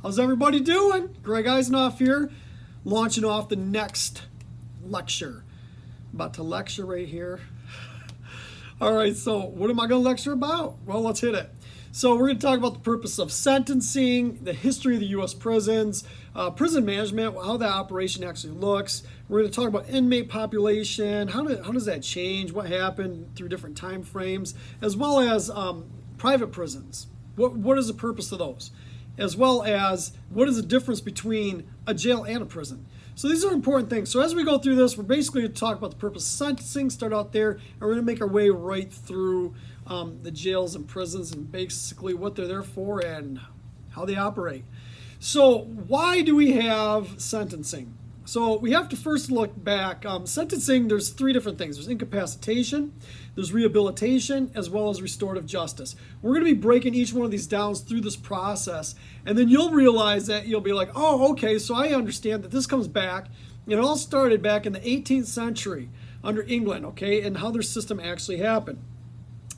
How's everybody doing? Greg Eisenoff here, launching off the next lecture. About to lecture right here. All right, so what am I going to lecture about? Well, let's hit it. So we're going to talk about the purpose of sentencing, the history of the U.S. prisons, prison management, how that operation actually looks. We're going to talk about inmate population, how does that change, what happened through different time frames, as well as private prisons. What is the purpose of those? As well as what is the difference between a jail and a prison. So these are important things. So as we go through this, we're basically going to talk about the purpose of sentencing, start out there, and we're going to make our way right through the jails and prisons and basically what they're there for and how they operate. So why do we have sentencing? So we have to first look back. Sentencing, there's three different things. There's incapacitation, there's rehabilitation, as well as restorative justice. We're going to be breaking each one of these down through this process, and then you'll realize that you'll be like, oh, okay, so I understand that this comes back. It all started back in the 18th century under England, okay, and how their system actually happened.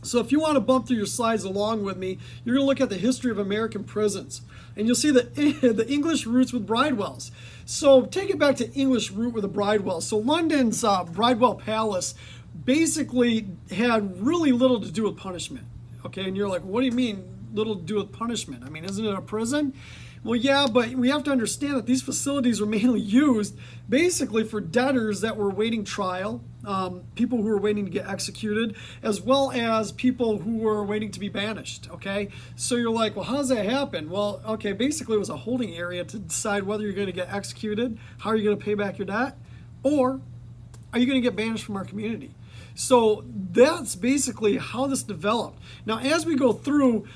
So if you want to bump through your slides along with me, you're going to look at the history of American prisons. And you'll see the English roots with Bridewells. So take it back to English root with the Bridewells. So London's Bridewell Palace basically had really little to do with punishment. Okay, and you're like, what do you mean little to do with punishment? I mean, isn't it a prison? Well, yeah, but we have to understand that these facilities were mainly used basically for debtors that were waiting trial, people who were waiting to get executed, as well as people who were waiting to be banished, okay? So you're like, well, how does that happen? Well, okay, basically it was a holding area to decide whether you're going to get executed, how are you going to pay back your debt, or are you going to get banished from our community? So that's basically how this developed. Now, as we go through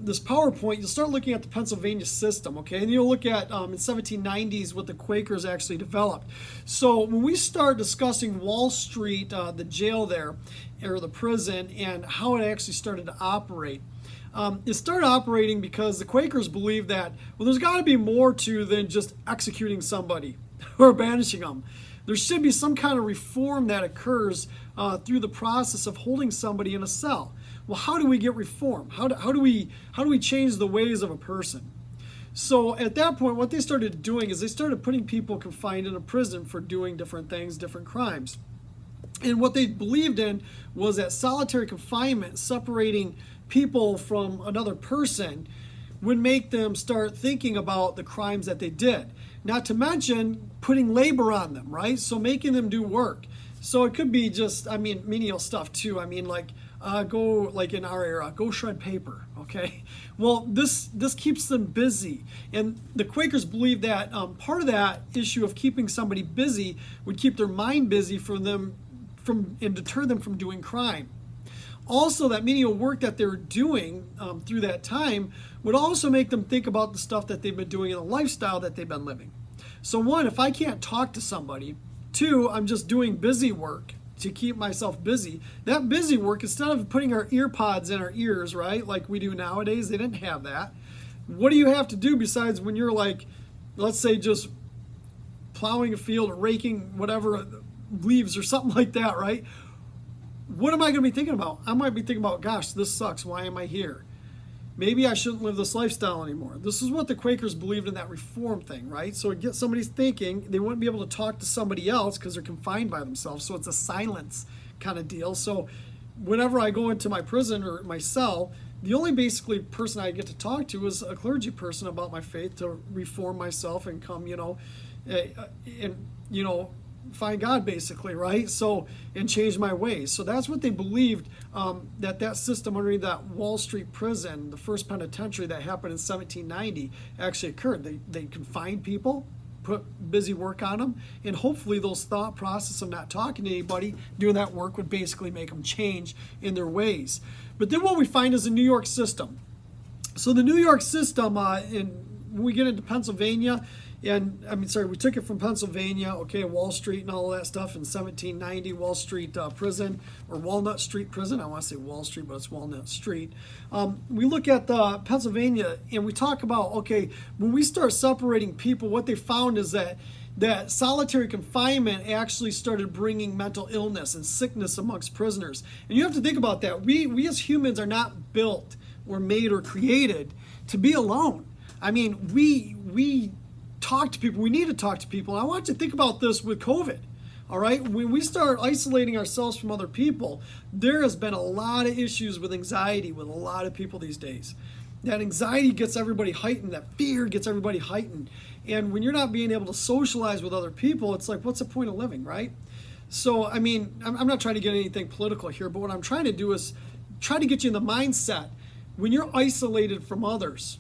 this PowerPoint, you'll start looking at the Pennsylvania system, okay? And you'll look at in 1790s what the Quakers actually developed. So when we start discussing Wall Street, the jail there, or the prison, and how it actually started to operate, it started operating because the Quakers believed that, well, there's got to be more to than just executing somebody or banishing them. There should be some kind of reform that occurs through the process of holding somebody in a cell. Well, how do we get reform? How do we change the ways of a person? So at that point, what they started doing is they started putting people confined in a prison for doing different things, different crimes. And what they believed in was that solitary confinement, separating people from another person, would make them start thinking about the crimes that they did. Not to mention putting labor on them, right? So making them do work. So it could be just, menial stuff too. Go, like in our era, go shred paper, okay? Well, this keeps them busy. And the Quakers believed that part of that issue of keeping somebody busy would keep their mind busy and deter them from doing crime. Also, that menial work that they were doing through that time would also make them think about the stuff that they've been doing in the lifestyle that they've been living. So one, if I can't talk to somebody, two, I'm just doing busy work to keep myself busy. That busy work, instead of putting our ear pods in our ears, right, like we do nowadays, they didn't have that. What do you have to do besides when you're like, let's say just plowing a field or raking whatever leaves or something like that, right? What am I going to be thinking about? I might be thinking about, gosh, this sucks. Why am I here? Maybe I shouldn't live this lifestyle anymore. This is what the Quakers believed in, that reform thing, right? So it gets somebody thinking. They wouldn't be able to talk to somebody else because they're confined by themselves. So it's a silence kind of deal. So whenever I go into my prison or my cell, the only basically person I get to talk to is a clergy person about my faith to reform myself and come, find God basically, right? So, and change my ways. So that's what they believed, that system underneath that Wall Street prison, the first penitentiary that happened in 1790, actually occurred. They confined people, put busy work on them, and hopefully those thought process of not talking to anybody, doing that work would basically make them change in their ways. But then what we find is the New York system. So the New York system, when we get into Pennsylvania, we took it from Pennsylvania, okay, Wall Street and all that stuff in 1790, Wall Street prison, or Walnut Street prison. I want to say Wall Street, but it's Walnut Street. We look at Pennsylvania and we talk about, okay, when we start separating people, what they found is that solitary confinement actually started bringing mental illness and sickness amongst prisoners. And you have to think about that. We as humans are not built or made or created to be alone. I mean, we talk to people. We need to talk to people. And I want you to think about this with COVID. All right, when we start isolating ourselves from other people, there has been a lot of issues with anxiety with a lot of people these days. That anxiety gets everybody heightened, that fear gets everybody heightened. And when you're not being able to socialize with other people, it's like, what's the point of living, right? So, I mean, I'm not trying to get anything political here, but what I'm trying to do is try to get you in the mindset when you're isolated from others,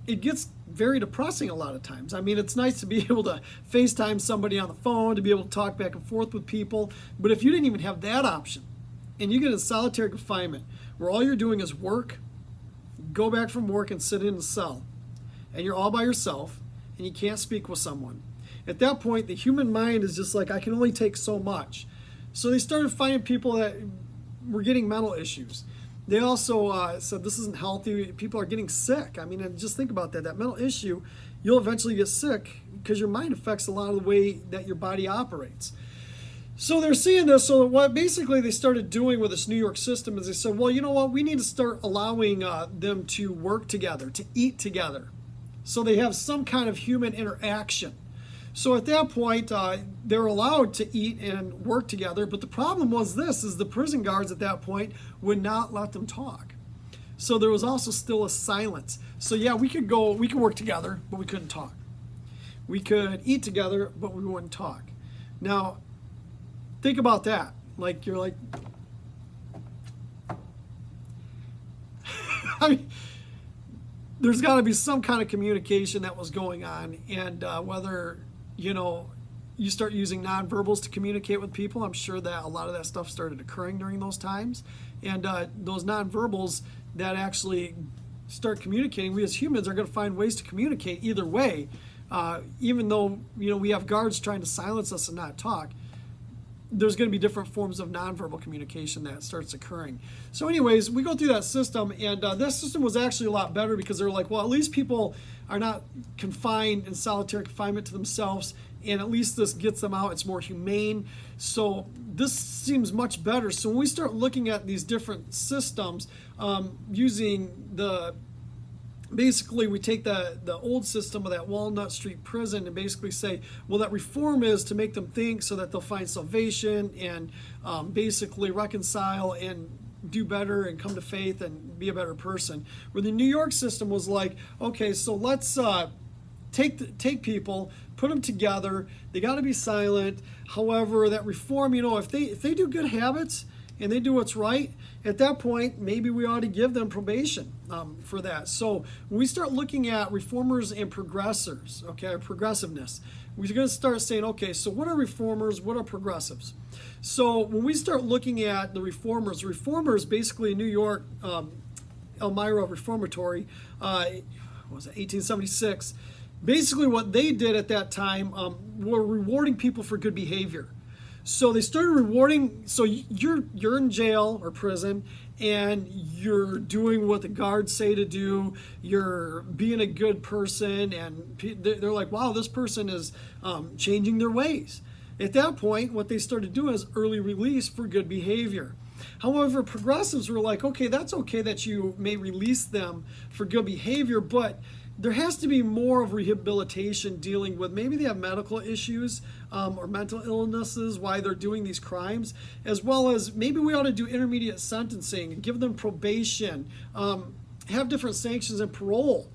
it gets very depressing a lot of times. I mean, it's nice to be able to FaceTime somebody on the phone, to be able to talk back and forth with people. But if you didn't even have that option, and you get in solitary confinement, where all you're doing is work, go back from work and sit in a cell, and you're all by yourself, and you can't speak with someone. At that point, the human mind is just like, I can only take so much. So they started finding people that were getting mental issues. They also said this isn't healthy. People are getting sick. I mean, and just think about that. That mental issue, you'll eventually get sick because your mind affects a lot of the way that your body operates. So they're seeing this. So what basically they started doing with this New York system is they said, well, you know what? We need to start allowing them to work together, to eat together, so they have some kind of human interaction. So at that point, they're allowed to eat and work together. But the problem was this, is the prison guards at that point would not let them talk. So there was also still a silence. So yeah, we could work together, but we couldn't talk. We could eat together, but we wouldn't talk. Now, think about that. Like, you're like, I mean, there's got to be some kind of communication that was going on. And whether, you know, you start using nonverbals to communicate with people, I'm sure that a lot of that stuff started occurring during those times. And those nonverbals that actually start communicating, we as humans are going to find ways to communicate either way. Even though, you know, we have guards trying to silence us and not talk, there's going to be different forms of nonverbal communication that starts occurring. So anyways, we go through that system, and that system was actually a lot better because they're like, well, at least people are not confined in solitary confinement to themselves, and at least this gets them out. It's more humane. So this seems much better. So when we start looking at these different systems, using the basically, we take the old system of that Walnut Street prison and basically say, well, that reform is to make them think so that they'll find salvation and basically reconcile and do better and come to faith and be a better person. Where the New York system was like, okay, so let's take people, put them together. They got to be silent. However, that reform, you know, if they do good habits and they do what's right, at that point, maybe we ought to give them probation for that. So when we start looking at reformers and progressors, okay, or progressiveness, we're going to start saying, okay, so what are reformers? What are progressives? So when we start looking at the reformers basically in New York, Elmira Reformatory, what was it, 1876, basically what they did at that time were rewarding people for good behavior. So they started rewarding, so you're in jail or prison, and you're doing what the guards say to do, you're being a good person, and they're like, wow, this person is changing their ways. At that point, what they started doing is early release for good behavior. However, progressives were like, okay, that's okay that you may release them for good behavior, but there has to be more of rehabilitation dealing with maybe they have medical issues or mental illnesses, why they're doing these crimes, as well as maybe we ought to do intermediate sentencing, give them probation, have different sanctions and parole.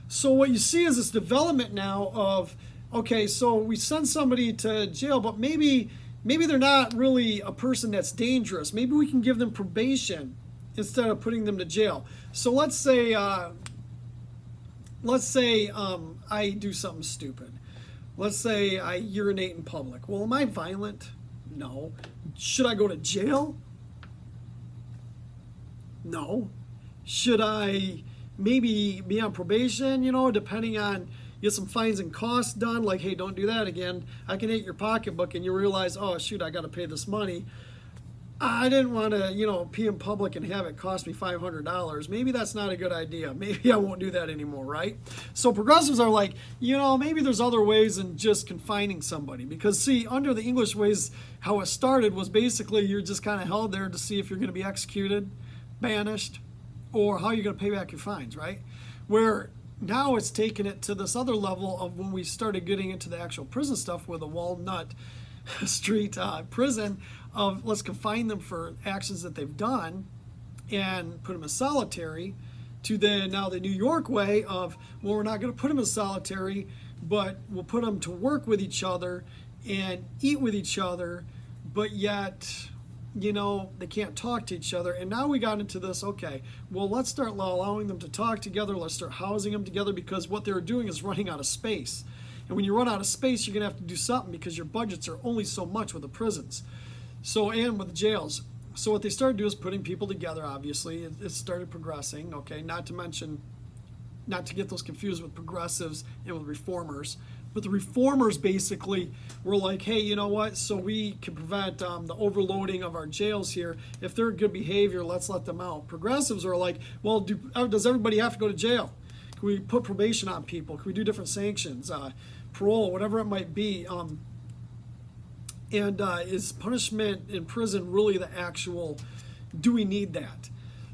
So what you see is this development now of, okay, so we send somebody to jail, but maybe they're not really a person that's dangerous. Maybe we can give them probation instead of putting them to jail. So let's say I do something stupid. Let's say I urinate in public. Well, am I violent? No. Should I go to jail? No. Should I maybe be on probation, you know, depending on, get some fines and costs done, like, hey, don't do that again. I can hit your pocketbook and you realize, oh, shoot, I got to pay this money. I didn't want to, you know, pee in public and have it cost me $500. Maybe that's not a good idea. Maybe I won't do that anymore, right? So progressives are like, you know, maybe there's other ways than just confining somebody. Because, see, under the English ways, how it started was basically you're just kind of held there to see if you're going to be executed, banished, or how you're going to pay back your fines, right? Where now it's taken it to this other level of when we started getting into the actual prison stuff with the Walnut Street prison of let's confine them for actions that they've done and put them in solitary, to now the New York way of, well, we're not going to put them in solitary, but we'll put them to work with each other and eat with each other, but yet, they can't talk to each other. And now we got into this, okay, well, let's start allowing them to talk together. Let's start housing them together, because what they're doing is running out of space. And when you run out of space, you're going to have to do something, because your budgets are only so much with the prisons. So, and with the jails. So what they started doing is putting people together, obviously. It started progressing, okay? Not to get those confused with progressives and with reformers. But the reformers basically were like, hey, you know what? So we can prevent the overloading of our jails here. If they're good behavior, let's let them out. Progressives are like, well, does everybody have to go to jail? Can we put probation on people? Can we do different sanctions, parole, whatever it might be? And is punishment in prison really the actual, do we need that?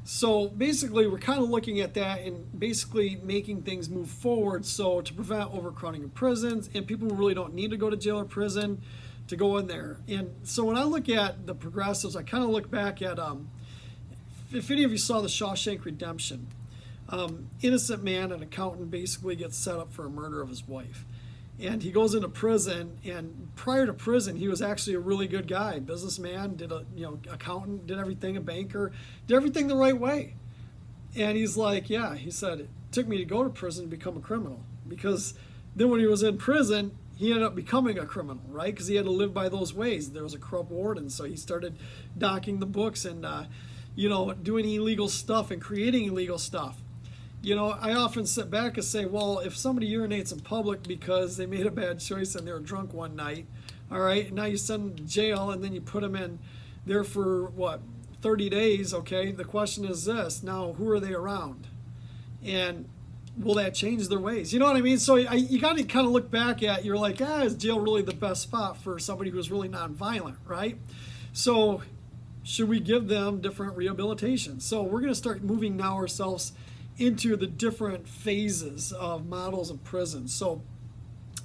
So basically, we're kind of looking at that and basically making things move forward. So to prevent overcrowding in prisons and people who really don't need to go to jail or prison to go in there. And so when I look at the progressives, I kind of look back at, if any of you saw the Shawshank Redemption, innocent man, an accountant, basically gets set up for a murder of his wife. And he goes into prison, and prior to prison, he was actually a really good guy, businessman, accountant, did everything, a banker, did everything the right way. And he's like, yeah, he said, it took me to go to prison to become a criminal. Because then when he was in prison, he ended up becoming a criminal, right? Because he had to live by those ways. There was a corrupt warden, so he started docking the books and, doing illegal stuff and creating illegal stuff. I often sit back and say, well, if somebody urinates in public because they made a bad choice and they were drunk one night, all right, now you send them to jail and then you put them in there for, 30 days, okay? The question is this, now who are they around? And will that change their ways? You know what I mean? So you got to kind of look back at, you're like, is jail really the best spot for somebody who's really nonviolent, right? So should we give them different rehabilitation? So we're going to start moving now ourselves into the different phases of models of prisons. So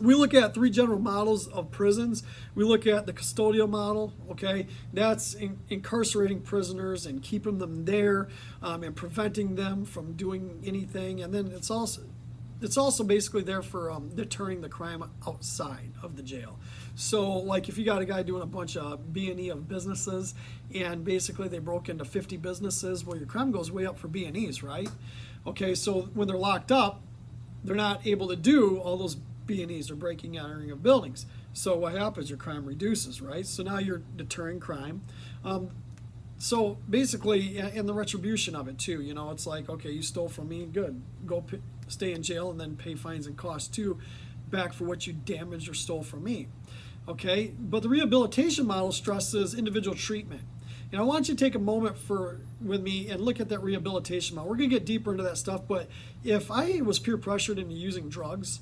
we look at three general models of prisons. We look at the custodial model, okay? That's incarcerating prisoners and keeping them there and preventing them from doing anything. And then it's also basically there for deterring the crime outside of the jail. So like if you got a guy doing a bunch of B&E of businesses and basically they broke into 50 businesses, well, your crime goes way up for B&Es, right? Okay, so when they're locked up, they're not able to do all those B&Es or breaking and entering of buildings. So what happens? Your crime reduces, right? So now you're deterring crime. So basically, and the retribution of it too, it's like, okay, you stole from me, good. Go stay in jail and then pay fines and costs too back for what you damaged or stole from me. Okay, but the rehabilitation model stresses individual treatment. And I want you to take a moment with me and look at that rehabilitation model. We're going to get deeper into that stuff, but if I was peer pressured into using drugs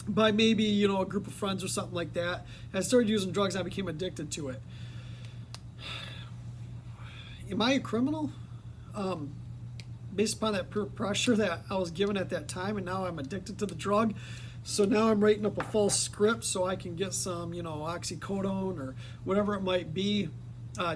by maybe, a group of friends or something like that, and I started using drugs and I became addicted to it, am I a criminal? Based upon that peer pressure that I was given at that time, and now I'm addicted to the drug. So now I'm writing up a false script so I can get some, oxycodone or whatever it might be,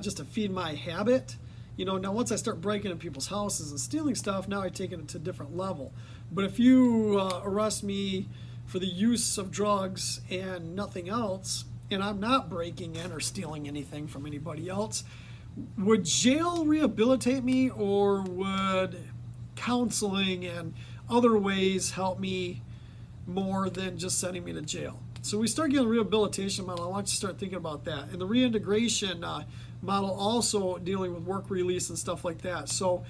just to feed my habit. Now once I start breaking in people's houses and stealing stuff, now I take it to a different level. But if you arrest me for the use of drugs and nothing else, and I'm not breaking in or stealing anything from anybody else, would jail rehabilitate me, or would counseling and other ways help me more than just sending me to jail? So we start getting a rehabilitation model. I want you to start thinking about that. And the reintegration model also dealing with work release and stuff like that. So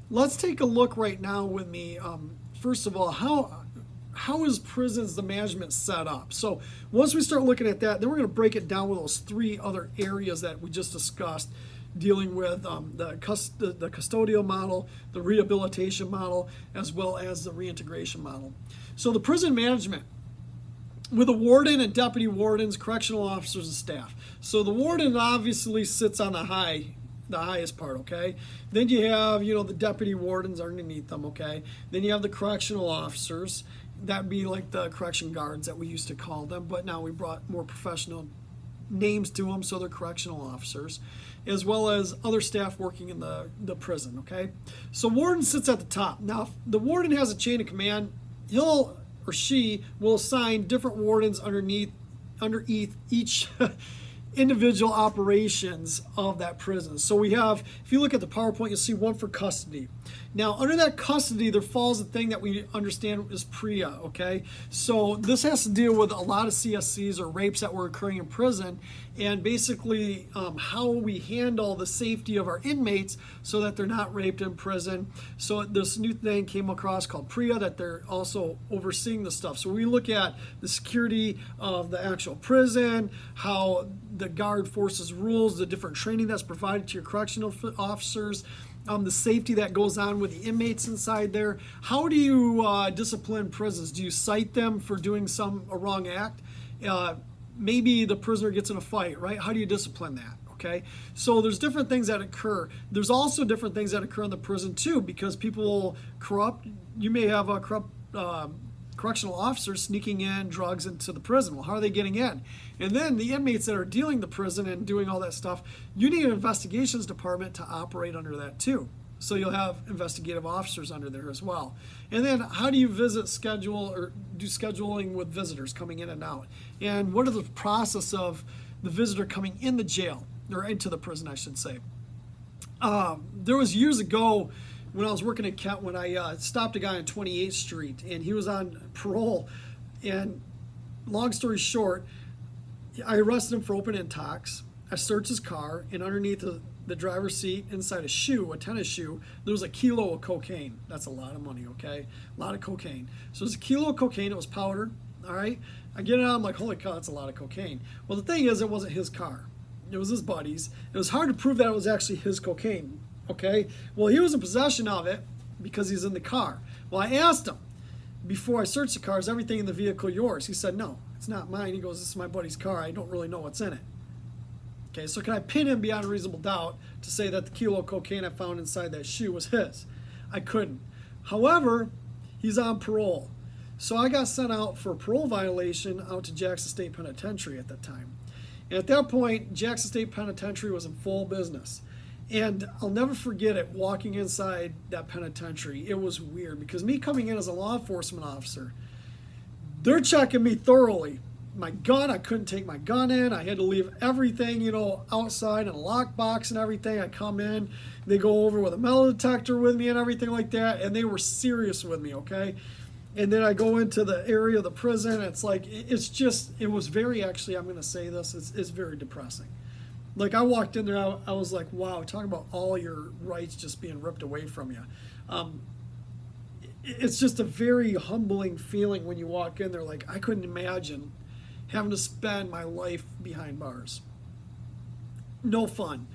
let's take a look right now with me. First of all, how is prisons, the management set up? So once we start looking at that, then we're going to break it down with those three other areas that we just discussed, dealing with the custodial model, the rehabilitation model, as well as the reintegration model. So the prison management, with a warden and deputy wardens, correctional officers, and staff. So the warden obviously sits on the high the highest part, okay? Then you have, the deputy wardens underneath them, okay? Then you have the correctional officers. That'd be like the correction guards that we used to call them, but now we brought more professional names to them, so they're correctional officers, as well as other staff working in the prison, okay? So warden sits at the top. Now, if the warden has a chain of command, he'll or she will assign different wardens underneath each individual operations of that prison. So we have, if you look at the PowerPoint, you'll see one for custody. Now, under that custody, there falls a thing that we understand is PREA, okay? So this has to deal with a lot of CSCs or rapes that were occurring in prison, and basically how we handle the safety of our inmates so that they're not raped in prison. So this new thing came across called PREA, that they're also overseeing the stuff. So we look at the security of the actual prison, how the guard forces rules, the different training that's provided to your correctional officers, the safety that goes on with the inmates inside there. How do you discipline prisons? Do you cite them for doing a wrong act? Maybe the prisoner gets in a fight, right? How do you discipline that? Okay, so there's different things that occur. There's also different things that occur in the prison too, because people corrupt. You may have a corrupt correctional officers sneaking in drugs into the prison. Well, how are they getting in? And then the inmates that are dealing the prison and doing all that stuff, you need an investigations department to operate under that too. So you'll have investigative officers under there as well. And then how do you schedule or do scheduling with visitors coming in and out? And what is the process of the visitor coming in the jail, or into the prison, I should say? There was years ago when I was working at Kent, when I stopped a guy on 28th Street, and he was on parole. And long story short, I arrested him for open intox. I searched his car, and underneath the driver's seat, inside a tennis shoe, there was a kilo of cocaine. That's a lot of money, okay? A lot of cocaine. So it was a kilo of cocaine. It was powdered, all right? I get it out, I'm like, holy cow, that's a lot of cocaine. Well, the thing is, it wasn't his car. It was his buddy's. It was hard to prove that it was actually his cocaine, okay? Well, he was in possession of it because he's in the car. Well, I asked him, before I searched the car, is everything in the vehicle yours? He said, no, it's not mine. He goes, this is my buddy's car. I don't really know what's in it. Okay, so can I pin him beyond a reasonable doubt to say that the kilo of cocaine I found inside that shoe was his? I couldn't. However, he's on parole. So I got sent out for a parole violation out to Jackson State Penitentiary at that time. And at that point, Jackson State Penitentiary was in full business. And I'll never forget it, walking inside that penitentiary. It was weird because me coming in as a law enforcement officer, they're checking me thoroughly. My gun, I couldn't take my gun in. I had to leave everything, outside in a lockbox and everything. I come in, they go over with a metal detector with me and everything like that, and they were serious with me, okay? And then I go into the area of the prison. It's like, it was very, actually, I'm going to say this, it's very depressing. Like, I walked in there, I was like, wow, talking about all your rights just being ripped away from you. It's just a very humbling feeling when you walk in there. Like, I couldn't imagine having to spend my life behind bars. No fun.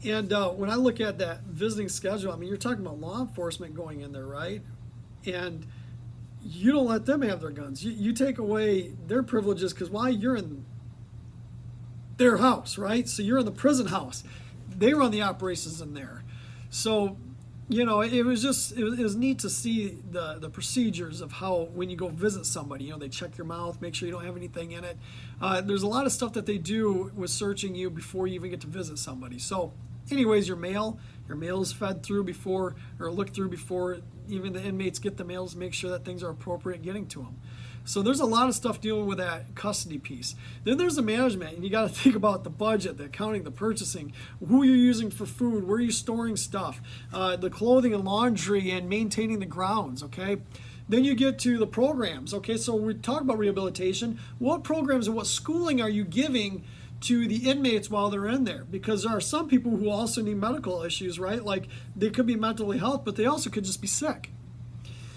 And when I look at that visiting schedule, I mean, you're talking about law enforcement going in there, right? And you don't let them have their guns. You take away their privileges because why? You're in their house, right? So you're in the prison house. They run the operations in there. So, it was neat to see the procedures of how when you go visit somebody, they check your mouth, make sure you don't have anything in it. There's a lot of stuff that they do with searching you before you even get to visit somebody. So anyways, your mail is fed through before, or looked through before even the inmates get the mails, make sure that things are appropriate getting to them. So there's a lot of stuff dealing with that custody piece. Then there's the management, and you got to think about the budget, the accounting, the purchasing, who you're using for food, where you're storing stuff, the clothing and laundry, and maintaining the grounds, okay? Then you get to the programs, okay? So we talk about rehabilitation. What programs and what schooling are you giving to the inmates while they're in there? Because there are some people who also need medical issues, right? Like, they could be mentally health, but they also could just be sick.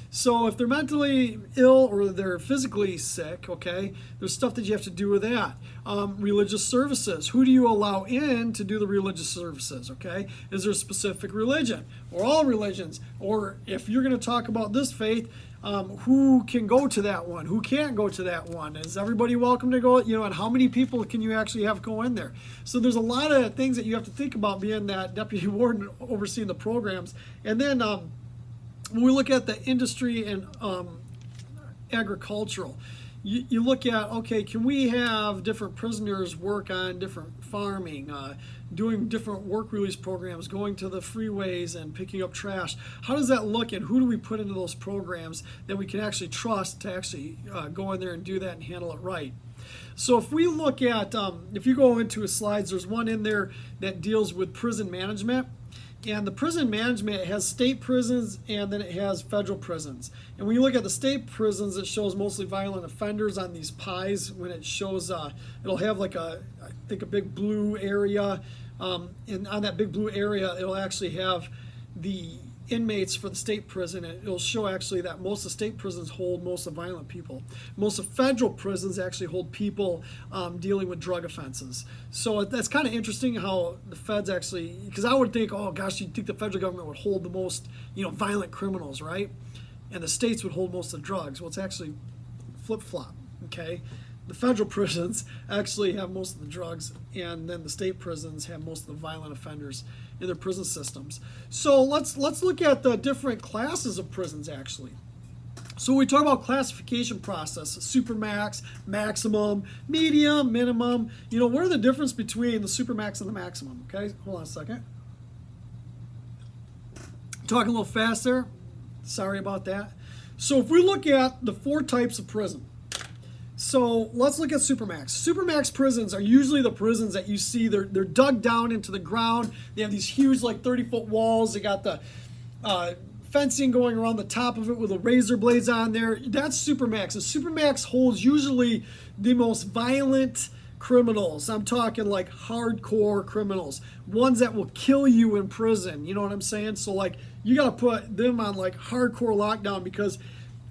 So if they're mentally ill or they're physically sick, okay, there's stuff that you have to do with that. Religious services. Who do you allow in to do the religious services, okay? Is there a specific religion? Or all religions? Or if you're going to talk about this faith, Who can go to that one? Who can't go to that one? Is everybody welcome to go? And how many people can you actually have go in there? So there's a lot of things that you have to think about being that deputy warden overseeing the programs. And then when we look at the industry and agricultural, you look at, okay, can we have different prisoners work on different farming, doing different work release programs, going to the freeways and picking up trash? How does that look, and who do we put into those programs that we can actually trust to actually go in there and do that and handle it right? So if we look at, if you go into his slides, there's one in there that deals with prison management. And the prison management has state prisons and then it has federal prisons. And when you look at the state prisons, it shows mostly violent offenders on these pies. When it shows, it'll have like I think a big blue area. And on that big blue area, it'll actually have the inmates for the state prison. And it'll show actually that most of state prisons hold most of violent people. Most of federal prisons actually hold people dealing with drug offenses. So that's kind of interesting how the feds actually, because I would think, oh gosh, you'd think the federal government would hold the most, violent criminals, right? And the states would hold most of the drugs. Well, it's actually flip-flop, okay? The federal prisons actually have most of the drugs, and then the state prisons have most of the violent offenders in their prison systems. So let's look at the different classes of prisons actually. So we talk about classification process: supermax, maximum, medium, minimum. What are the difference between the supermax and the maximum? Okay, hold on a second. Talking a little fast there. Sorry about that. So if we look at the 4 types of prison. So let's look at supermax. Supermax prisons are usually the prisons that you see, they're dug down into the ground. They have these huge 30-foot walls. They got the fencing going around the top of it with the razor blades on there. That's supermax. And supermax holds usually the most violent criminals. I'm talking like hardcore criminals, ones that will kill you in prison. You know what I'm saying? So you got to put them on hardcore lockdown because,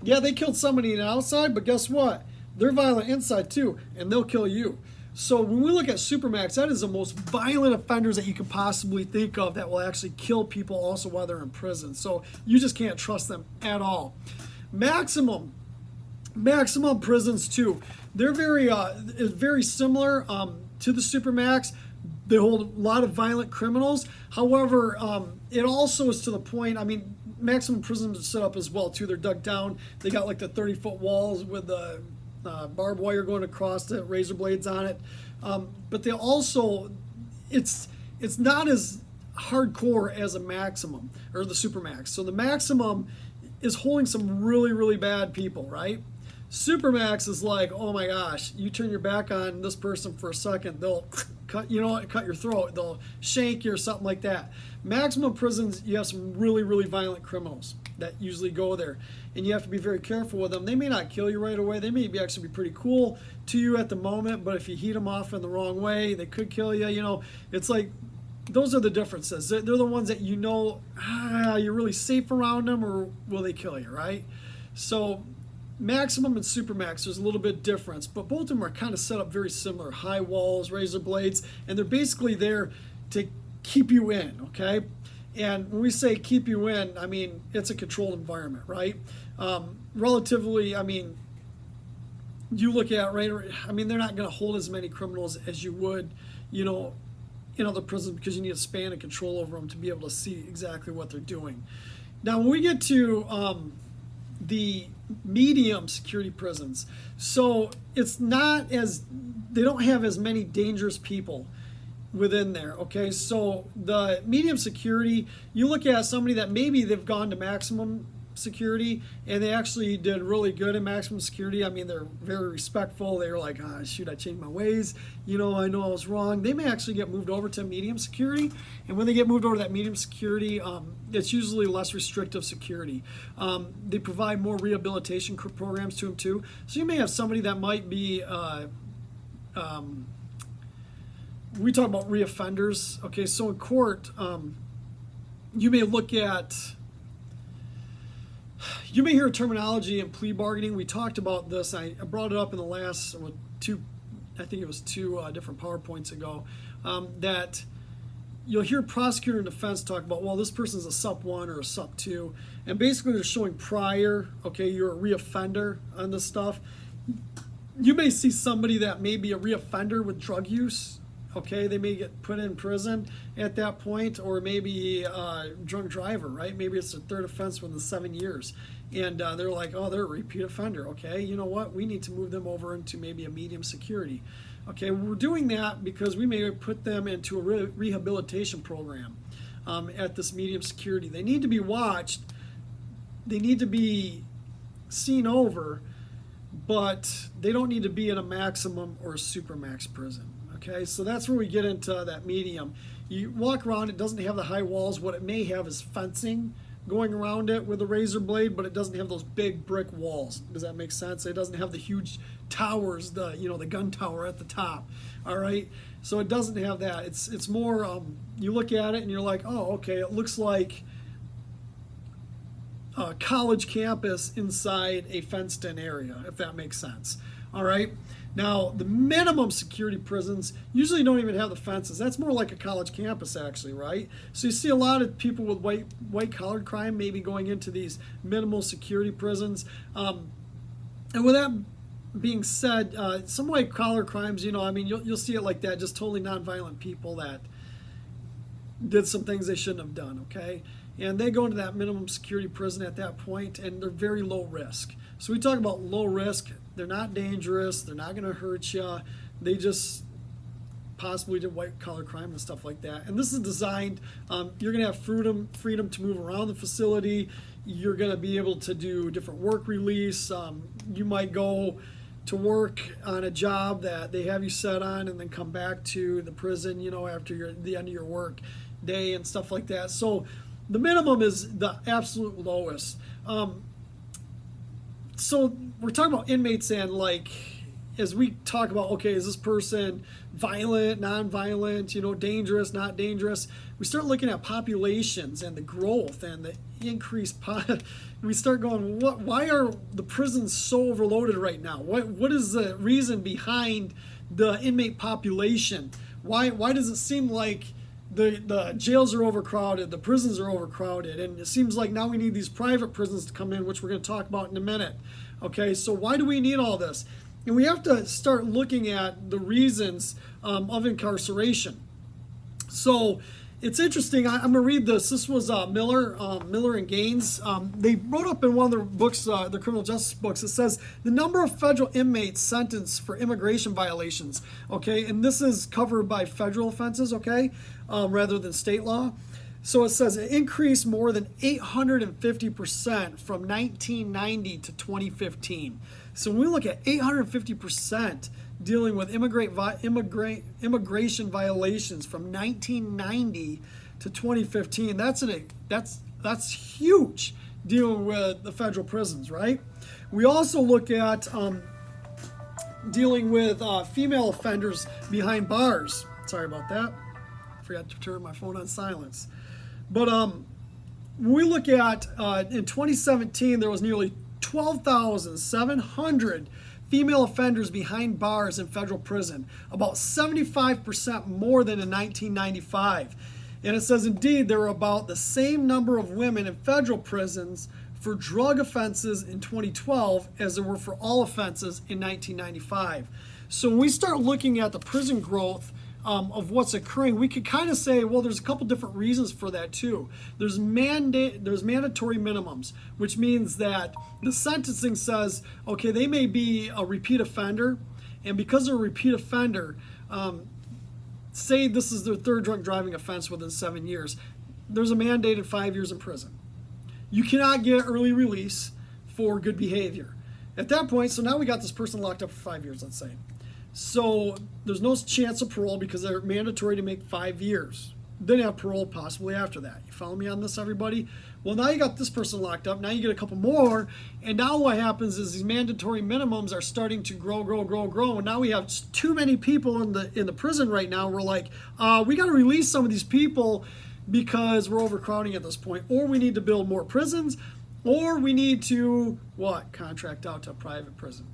yeah, they killed somebody on the outside, but guess what? They're violent inside too, and they'll kill you. So when we look at supermax, that is the most violent offenders that you can possibly think of that will actually kill people also while they're in prison. So you just can't trust them at all. Maximum prisons too. They're very similar to the supermax. They hold a lot of violent criminals. However, it also is to the point, maximum prisons are set up as well too. They're dug down. They got the 30-foot walls with the barbed wire going across it, razor blades on it. But they also, it's not as hardcore as a maximum or the supermax. So the maximum is holding some really, really bad people, right? Supermax is oh my gosh, you turn your back on this person for a second, they'll cut your throat, they'll shank you or something like that. Maximum prisons, you have some really, really violent criminals that usually go there, and you have to be very careful with them. They may not kill you right away. They may actually be pretty cool to you at the moment, but if you heat them off in the wrong way, they could kill you. It's those are the differences. They're the ones that you're really safe around them, or will they kill you, right? So maximum and supermax, there's a little bit difference, but both of them are kind of set up very similar. High walls, razor blades, and they're basically there to keep you in, okay? And when we say keep you in, it's a controlled environment, right? Relatively, you look at, right, they're not going to hold as many criminals as you would, in other prisons, because you need a span of control over them to be able to see exactly what they're doing. Now, when we get to the medium security prisons, so it's not as, they don't have as many dangerous people within there, okay? So the medium security, you look at somebody that maybe they've gone to maximum security and they actually did really good in maximum security. They're very respectful. They were shoot, I changed my ways. I know I was wrong. They may actually get moved over to medium security. And when they get moved over to that medium security, it's usually less restrictive security. They provide more rehabilitation programs to them too. So you may have somebody that might be, we talk about reoffenders. Okay, so in court, you may look at, you may hear a terminology in plea bargaining. We talked about this. I brought it up in the last two different PowerPoints ago, that you'll hear prosecutor and defense talk about, well, this person's a SUP 1 or a SUP 2, and basically they're showing prior, okay, you're a reoffender on this stuff. You may see somebody that may be a reoffender with drug use, okay, they may get put in prison at that point, or maybe a drunk driver, right? Maybe it's their third offense within 7 years. And they're like, oh, they're a repeat offender. Okay, you know what? We need to move them over into maybe a medium security. Okay, we're doing that because we may put them into a rehabilitation program at this medium security. They need to be watched. They need to be seen over, but they don't need to be in a maximum or a supermax prison. Okay, so that's where we get into that medium. You walk around, it doesn't have the high walls. What it may have is fencing going around it with a razor blade, but it doesn't have those big brick walls. Does that make sense? It doesn't have the huge towers, the gun tower at the top. All right, so it doesn't have that. It's more you look at it and you're like, oh, okay, it looks like a college campus inside a fenced-in area, if that makes sense. All right. Now, the minimum security prisons usually don't even have the fences. That's more like a college campus, actually, right? So you see a lot of people with white-collar crime maybe going into these minimal security prisons. And with that being said, some white-collar crimes, you'll see it like that, just totally nonviolent people that did some things they shouldn't have done, okay? And they go into that minimum security prison at that point, and they're very low risk. So we talk about low risk. They're not dangerous. They're not going to hurt you. They just possibly did white-collar crime and stuff like that. And this is designed, you're going to have freedom to move around the facility. You're going to be able to do different work release. You might go to work on a job that they have you set on and then come back to the prison, after the end of your work day and stuff like that. So the minimum is the absolute lowest. So we're talking about inmates, and as we talk about, okay, is this person violent, non-violent, dangerous, not dangerous? We start looking at populations and the growth and the increased. We start going, why are the prisons so overloaded right now? What is the reason behind the inmate population? Why does it seem like the jails are overcrowded, the prisons are overcrowded, and it seems like now we need these private prisons to come in, which we're going to talk about in a minute. Okay, so why do we need all this? And we have to start looking at the reasons of incarceration. So it's interesting. I'm going to read this. This was Miller and Gaines. They wrote up in one of their books, the criminal justice books. It says the number of federal inmates sentenced for immigration violations. Okay, and this is covered by federal offenses. Okay, rather than state law. So it says it increased more than 850% from 1990 to 2015. So when we look at 850% dealing with immigration violations from 1990 to 2015, that's huge dealing with the federal prisons, right? We also look at dealing with female offenders behind bars. Sorry about that. Forgot to turn my phone on silence. But when we look at in 2017, there was nearly 12,700 female offenders behind bars in federal prison, about 75% more than in 1995. And it says, indeed, there were about the same number of women in federal prisons for drug offenses in 2012 as there were for all offenses in 1995. So when we start looking at the prison growth of what's occurring, we could kind of say, well, there's a couple different reasons for that too. There's mandatory minimums, which means that the sentencing says, okay, they may be a repeat offender, and because they're a repeat offender, say this is their third drunk driving offense within 7 years, there's a mandated 5 years in prison. You cannot get early release for good behavior. At that point, so now we got this person locked up for 5 years, let's say. So there's no chance of parole because they're mandatory to make 5 years. Then have parole possibly after that. You follow me on this, everybody? Well, now you got this person locked up. Now you get a couple more. And now what happens is these mandatory minimums are starting to grow. And now we have too many people in the prison right now. We're like, we got to release some of these people because we're overcrowding at this point. Or we need to build more prisons. Or we need to, contract out to a private prison.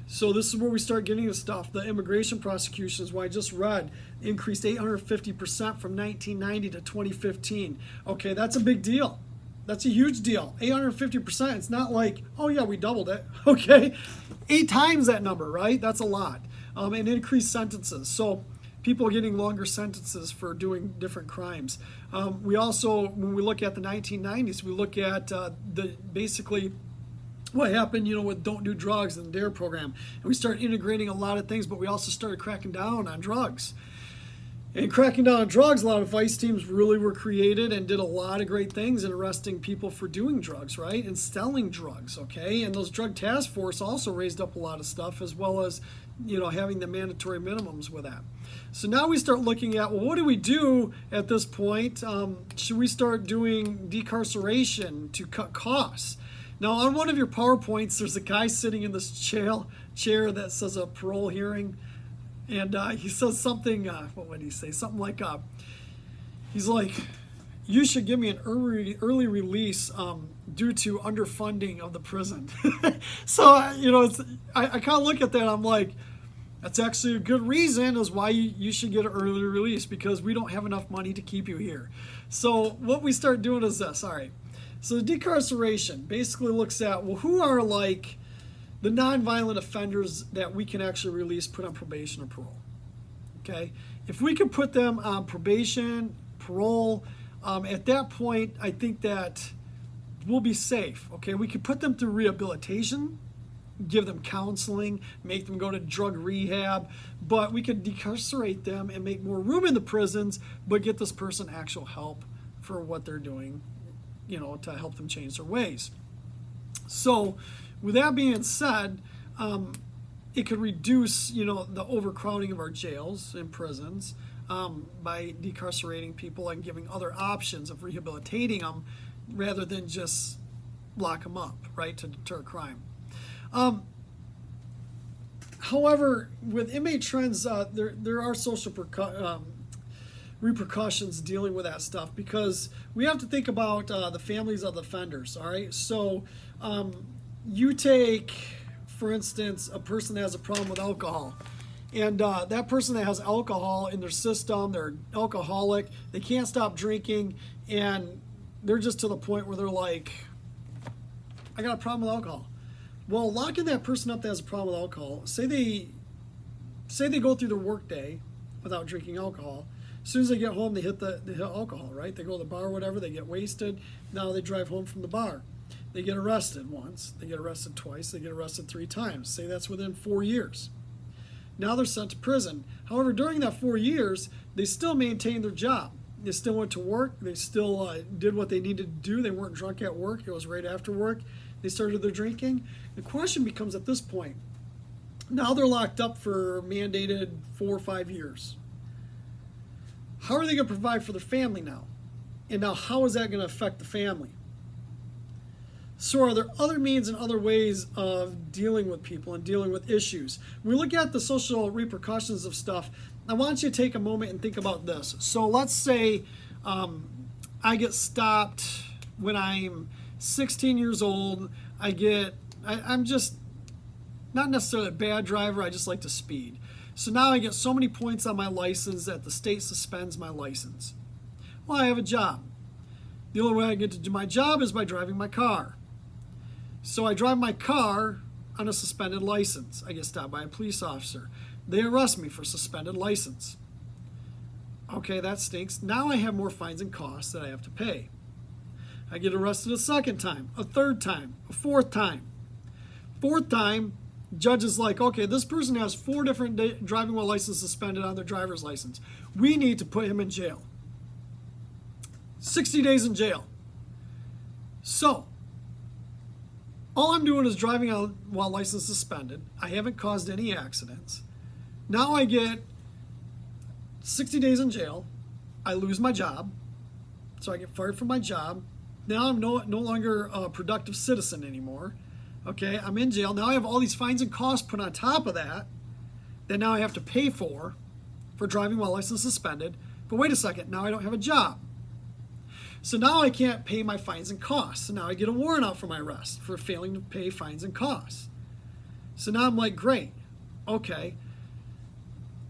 So this is where we start getting the stuff. The immigration prosecutions, what I just read, increased 850% from 1990 to 2015. Okay, that's a big deal. That's a huge deal. 850%. It's not like, oh yeah, we doubled it. Okay, 8 times that number, right? That's a lot. And increased sentences. So people are getting longer sentences for doing different crimes. We also, when we look at the 1990s, we look at basically what happened, with Don't Do Drugs and the DARE program. And we started integrating a lot of things, but we also started cracking down on drugs. And cracking down on drugs, a lot of vice teams really were created and did a lot of great things in arresting people for doing drugs, right? And selling drugs, okay? And those drug task force also raised up a lot of stuff, as well as, having the mandatory minimums with that. So now we start looking at, well, what do we do at this point? Should we start doing decarceration to cut costs? Now, on one of your PowerPoints, there's a guy sitting in this chair that says a parole hearing. And he says something, what would he say? Something like, he's like, you should give me an early release due to underfunding of the prison. So, I kind of look at that, I'm like, that's actually a good reason as why you should get an early release, because we don't have enough money to keep you here. So what we start doing is this, all right. So the decarceration basically looks at, well, who are like the nonviolent offenders that we can actually release, put on probation or parole. Okay? If we can put them on probation, parole, at that point, I think that we'll be safe. Okay? We could put them through rehabilitation, give them counseling, make them go to drug rehab, but we could decarcerate them and make more room in the prisons, but get this person actual help for what they're doing, to help them change their ways. So, with that being said, it could reduce, the overcrowding of our jails and prisons by decarcerating people and giving other options of rehabilitating them rather than just lock them up, right, to deter crime. However, with inmate trends, there are social repercussions dealing with that stuff, because we have to think about the families of the offenders, all right? So you take, for instance, a person that has a problem with alcohol, and that person that has alcohol in their system, they're alcoholic, they can't stop drinking, and they're just to the point where they're like, I got a problem with alcohol. Well, locking that person up that has a problem with alcohol, say they go through their workday without drinking alcohol. As soon as they get home, they hit alcohol, right? They go to the bar or whatever, they get wasted. Now they drive home from the bar. They get arrested once, they get arrested twice, they get arrested 3 times. Say that's within 4 years. Now they're sent to prison. However, during that 4 years, they still maintained their job. They still went to work. They still did what they needed to do. They weren't drunk at work. It was right after work. They started their drinking. The question becomes at this point, now they're locked up for mandated 4 or 5 years. How are they going to provide for their family now? And now how is that going to affect the family? So are there other means and other ways of dealing with people and dealing with issues? When we look at the social repercussions of stuff, I want you to take a moment and think about this. So let's say I get stopped when I'm 16 years old. I'm just not necessarily a bad driver, I just like to speed. So now I get so many points on my license that the state suspends my license. Well, I have a job. The only way I get to do my job is by driving my car. So I drive my car on a suspended license. I get stopped by a police officer. They arrest me for suspended license. Okay, that stinks. Now I have more fines and costs that I have to pay. I get arrested a second time, a third time, a fourth time. Fourth time, judge is like, okay, this person has 4 different driving while license suspended on their driver's license. We need to put him in jail. 60 days in jail. So, all I'm doing is driving out while license suspended. I haven't caused any accidents. Now I get 60 days in jail. I lose my job. So I get fired from my job. Now I'm no longer a productive citizen anymore. Okay, I'm in jail. Now I have all these fines and costs put on top of that now I have to pay for driving while license suspended. But wait a second, now I don't have a job. So now I can't pay my fines and costs. So now I get a warrant out for my arrest for failing to pay fines and costs. So now I'm like, great, okay.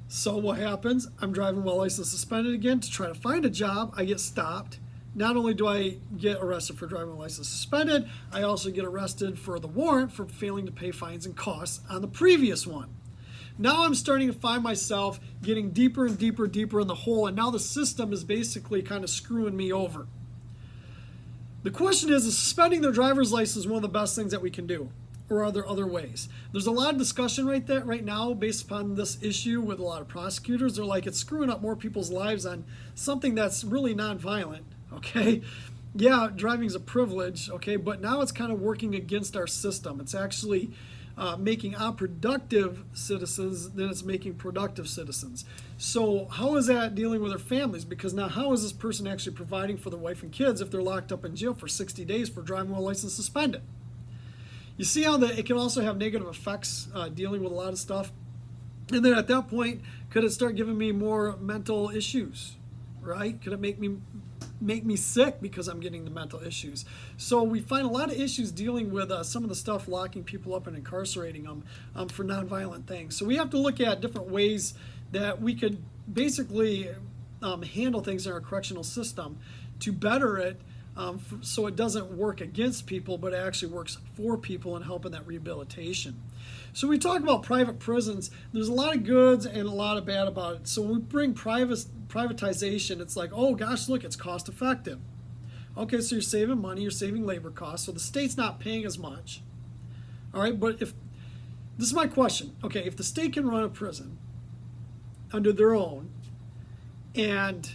So what happens? I'm driving while license suspended again to try to find a job. I get stopped. Not only do I get arrested for driving while license suspended, I also get arrested for the warrant for failing to pay fines and costs on the previous one. Now I'm starting to find myself getting deeper and deeper in the hole, and now the system is basically kind of screwing me over. The question is suspending their driver's license one of the best things that we can do? Or are there other ways? There's a lot of discussion right now based upon this issue with a lot of prosecutors. They're like, it's screwing up more people's lives on something that's really nonviolent, okay? Yeah, driving is a privilege, okay, but now it's kind of working against our system. It's actually making unproductive citizens than it's making productive citizens. So how is that dealing with their families? Because now how is this person actually providing for their wife and kids if they're locked up in jail for 60 days for driving while license suspended? You see how it can also have negative effects dealing with a lot of stuff? And then at that point, could it start giving me more mental issues, right? Could it make me sick because I'm getting the mental issues? So we find a lot of issues dealing with some of the stuff locking people up and incarcerating them for nonviolent things. So we have to look at different ways that we could basically handle things in our correctional system to better it, so it doesn't work against people, but it actually works for people and helping that rehabilitation. So we talk about private prisons. There's a lot of goods and a lot of bad about it. So when we bring privatization, it's like, oh gosh, look, it's cost effective. Okay, so you're saving money, you're saving labor costs, so the state's not paying as much. All right, but this is my question. Okay, if the state can run a prison under their own, and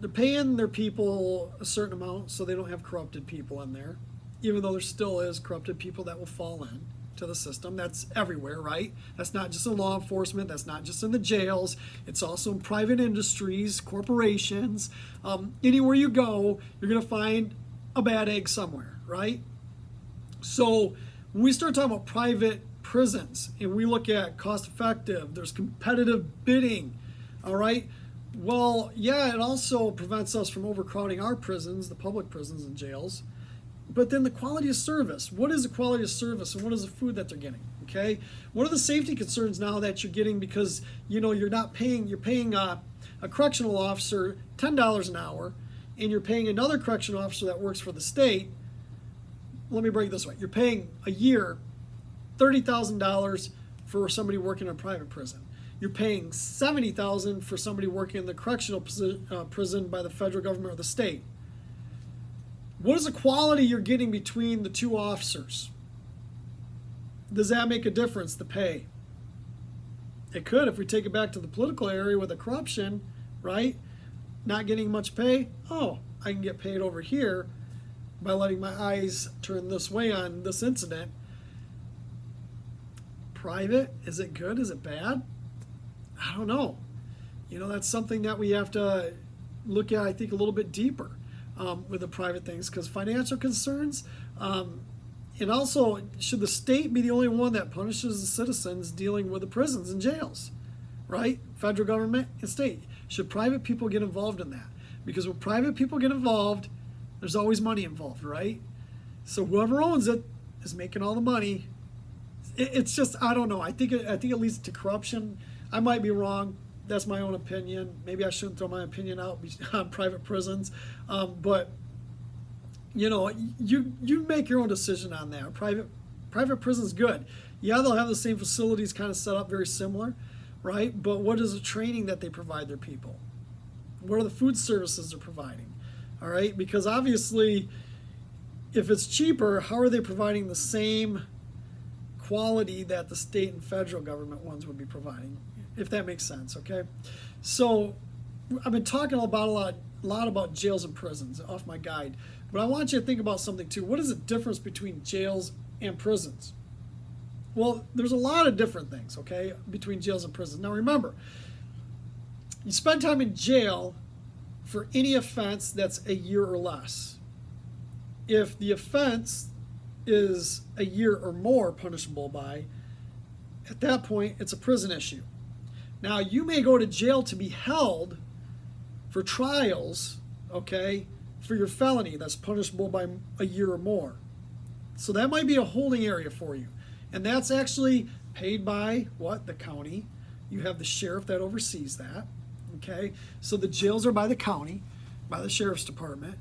they're paying their people a certain amount so they don't have corrupted people in there, even though there still is corrupted people that will fall in to the system. That's everywhere, right? That's not just in law enforcement. That's not just in the jails. It's also in private industries, corporations. Anywhere you go, you're going to find a bad egg somewhere, right? So when we start talking about private prisons and we look at cost effective, there's competitive bidding, all right? Well, yeah, it also prevents us from overcrowding our prisons, the public prisons and jails. But then the quality of service. What is the quality of service and what is the food that they're getting? Okay? What are the safety concerns now that you're getting because you're paying a correctional officer $10 an hour and you're paying another correctional officer that works for the state. Let me break it this way. You're paying a year $30,000 for somebody working in a private prison. You're paying $70,000 for somebody working in the correctional prison by the federal government or the state. What is the quality you're getting between the two officers? Does that make a difference, the pay? It could if we take it back to the political area with the corruption, right? Not getting much pay. Oh, I can get paid over here by letting my eyes turn this way on this incident. Private, is it good? Is it bad? I don't know. That's something that we have to look at, I think, a little bit deeper with the private things, because financial concerns, and also, should the state be the only one that punishes the citizens dealing with the prisons and jails, right? Federal government and state. Should private people get involved in that? Because when private people get involved, there's always money involved, right? So whoever owns it is making all the money. It's just, I don't know. I think it leads to corruption. I might be wrong. That's my own opinion. Maybe I shouldn't throw my opinion out on private prisons. But, you make your own decision on that. Private prison's good. Yeah, they'll have the same facilities kind of set up very similar, right? But what is the training that they provide their people? What are the food services they're providing? All right? Because obviously, if it's cheaper, how are they providing the same quality that the state and federal government ones would be providing, if that makes sense, okay? So I've been talking about a lot about jails and prisons off my guide, but I want you to think about something too. What is the difference between jails and prisons? Well, there's a lot of different things, okay, between jails and prisons. Now remember, you spend time in jail for any offense that's a year or less. If the offense is a year or more punishable by, at that point, it's a prison issue. Now, you may go to jail to be held for trials, okay, for your felony that's punishable by a year or more. So that might be a holding area for you. And that's actually paid by what? The county. You have the sheriff that oversees that. Okay, so the jails are by the county, by the sheriff's department.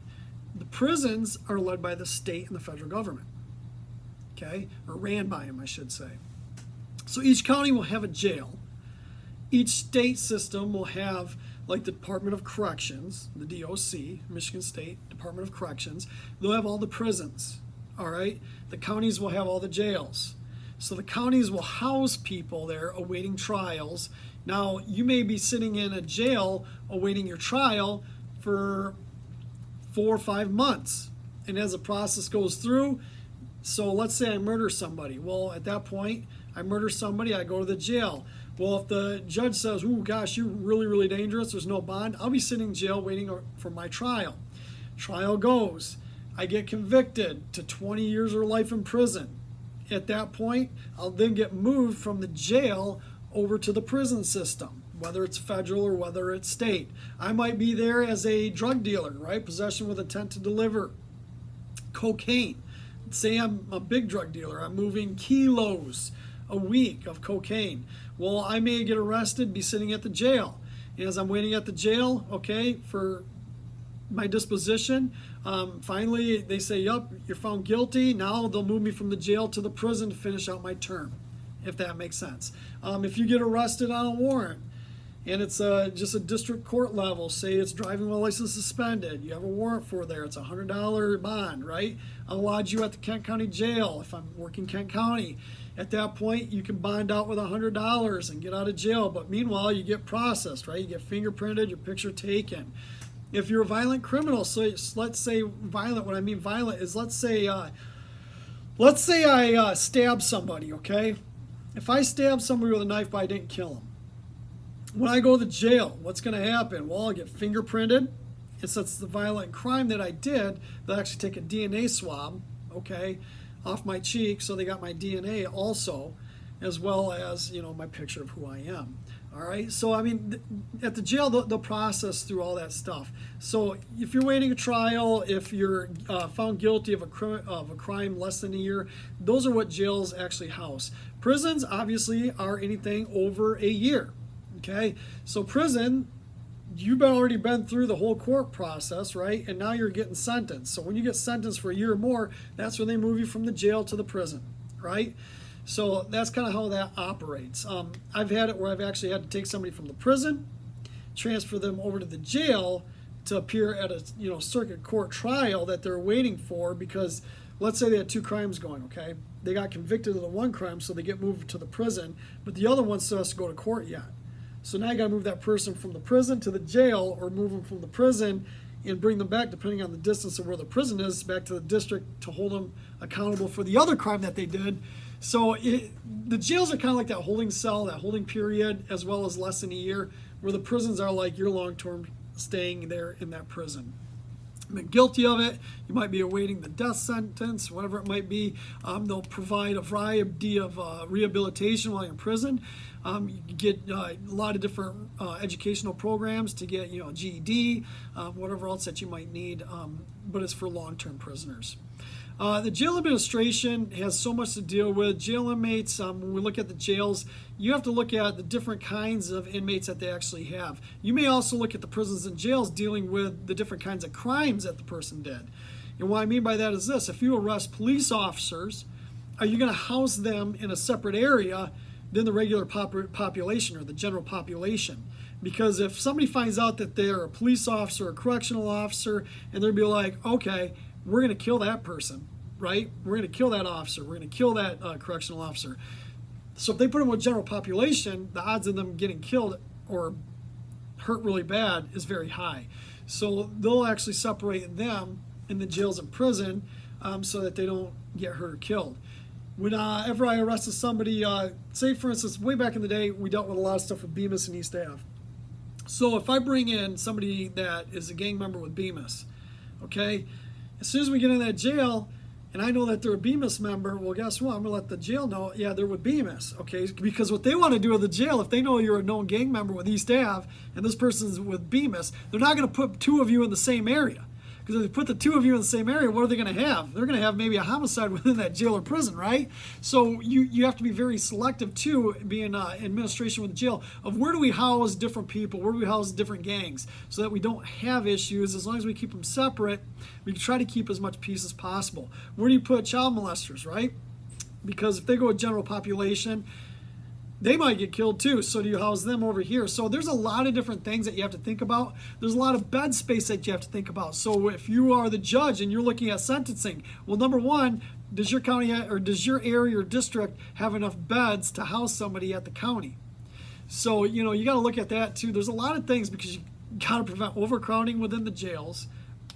The prisons are led by the state and the federal government. Okay, or ran by them, I should say. So each county will have a jail. Each state system will have, like the Department of Corrections, the DOC, Michigan State Department of Corrections. They'll have all the prisons. All right, the counties will have all the jails. So the counties will house people there awaiting trials. Now, you may be sitting in a jail awaiting your trial for 4 or 5 months. And as the process goes through, so let's say I murder somebody. Well, at that point, I murder somebody, I go to the jail. Well, if the judge says, "Ooh, gosh, you're really, really dangerous, there's no bond," I'll be sitting in jail waiting for my trial. Trial goes. I get convicted to 20 years or life in prison. At that point, I'll then get moved from the jail over to the prison system, whether it's federal or whether it's state. I might be there as a drug dealer, right? Possession with intent to deliver cocaine. Say I'm a big drug dealer. I'm moving kilos a week of cocaine. Well, I may get arrested, be sitting at the jail. And as I'm waiting at the jail, okay, for my disposition, finally they say, "Yup, you're found guilty." Now they'll move me from the jail to the prison to finish out my term, if that makes sense. If you get arrested on a warrant and it's just a district court level, say it's driving while license suspended, you have a warrant for there, it's a $100 bond, right? I'll lodge you at the Kent County Jail if I'm working Kent County. At that point, you can bond out with $100 and get out of jail. But meanwhile, you get processed, right? You get fingerprinted, your picture taken. If you're a violent criminal, so let's say violent, what I mean violent is let's say I stab somebody, okay? If I stab somebody with a knife but I didn't kill him, when I go to the jail, what's going to happen? Well, I'll get fingerprinted. And since it's the violent crime that I did, they'll actually take a DNA swab, okay, off my cheek, so they got my DNA also, as well as, you know, my picture of who I am. All right, so I mean, at the jail, they'll process through all that stuff. So if you're waiting a trial, if you're found guilty of a crime less than a year, those are what jails actually house. Prisons, obviously, are anything over a year. Okay, so prison, you've already been through the whole court process, right? And now you're getting sentenced. So when you get sentenced for a year or more, that's when they move you from the jail to the prison, right? So that's kind of how that operates. I've had it where I've actually had to take somebody from the prison, transfer them over to the jail to appear at a circuit court trial that they're waiting for, because let's say they had 2 crimes going, okay? They got convicted of the one crime, so they get moved to the prison, but the other one still has to go to court yet. So now you got to move that person from the prison to the jail, or move them from the prison and bring them back, depending on the distance of where the prison is, back to the district to hold them accountable for the other crime that they did. So the jails are kind of like that holding cell, that holding period, as well as less than a year, where the prisons are like your long-term staying there in that prison. Been guilty of it, you might be awaiting the death sentence, whatever it might be. They'll provide a variety of rehabilitation while you're in prison. You get a lot of different educational programs to get, GED, whatever else that you might need, but it's for long-term prisoners. The jail administration has so much to deal with. Jail inmates, when we look at the jails, you have to look at the different kinds of inmates that they actually have. You may also look at the prisons and jails dealing with the different kinds of crimes that the person did. And what I mean by that is this: if you arrest police officers, are you going to house them in a separate area than the regular population or the general population? Because if somebody finds out that they're a police officer or a correctional officer, and they'll be like, okay, we're going to kill that person, right? We're going to kill that officer. We're going to kill that correctional officer. So if they put them with general population, the odds of them getting killed or hurt really bad is very high. So they'll actually separate them in the jails and prison so that they don't get hurt or killed. Whenever I arrested somebody, say for instance, way back in the day, we dealt with a lot of stuff with Bemis and East Ave. So if I bring in somebody that is a gang member with Bemis, okay, as soon as we get in that jail and I know that they're a Bemis member, well, guess what? I'm going to let the jail know, yeah, they're with Bemis, okay? Because what they want to do with the jail, if they know you're a known gang member with East Ave and this person's with Bemis, they're not going to put 2 of you in the same area. Because if they put the two of you in the same area, what are they going to have? They're going to have maybe a homicide within that jail or prison, right? So you have to be very selective too, being administration with the jail, of where do we house different people, where do we house different gangs, so that we don't have issues. As long as we keep them separate, we can try to keep as much peace as possible. Where do you put child molesters, right? Because if they go with general population, they might get killed too. So do you house them over here? So there's a lot of different things that you have to think about. There's a lot of bed space that you have to think about. So if you are the judge and you're looking at sentencing, well, number one, does your county or does your area or district have enough beds to house somebody at the county? So, you know, you got to look at that too. There's a lot of things, because you got to prevent overcrowding within the jails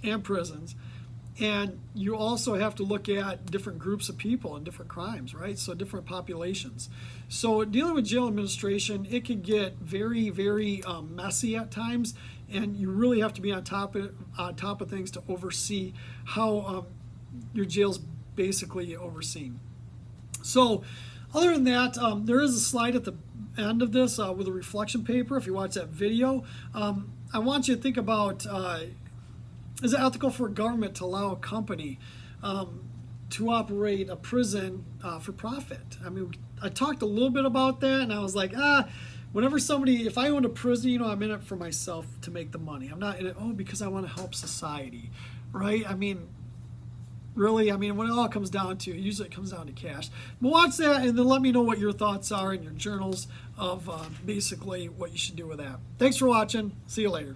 and prisons. And you also have to look at different groups of people and different crimes, right? So different populations. So dealing with jail administration, it can get very, very messy at times, and you really have to be on top of things to oversee how your jail's basically overseen. So other than that, there is a slide at the end of this with a reflection paper. If you watch that video, I want you to think about, is it ethical for a government to allow a company to operate a prison for profit? I mean, I talked a little bit about that, and I was like, whenever somebody, if I own a prison, you know, I'm in it for myself to make the money. I'm not in it, because I want to help society, right? I mean, really, I mean, when it all comes down to, usually it comes down to cash. But watch that, and then let me know what your thoughts are in your journals of basically what you should do with that. Thanks for watching. See you later.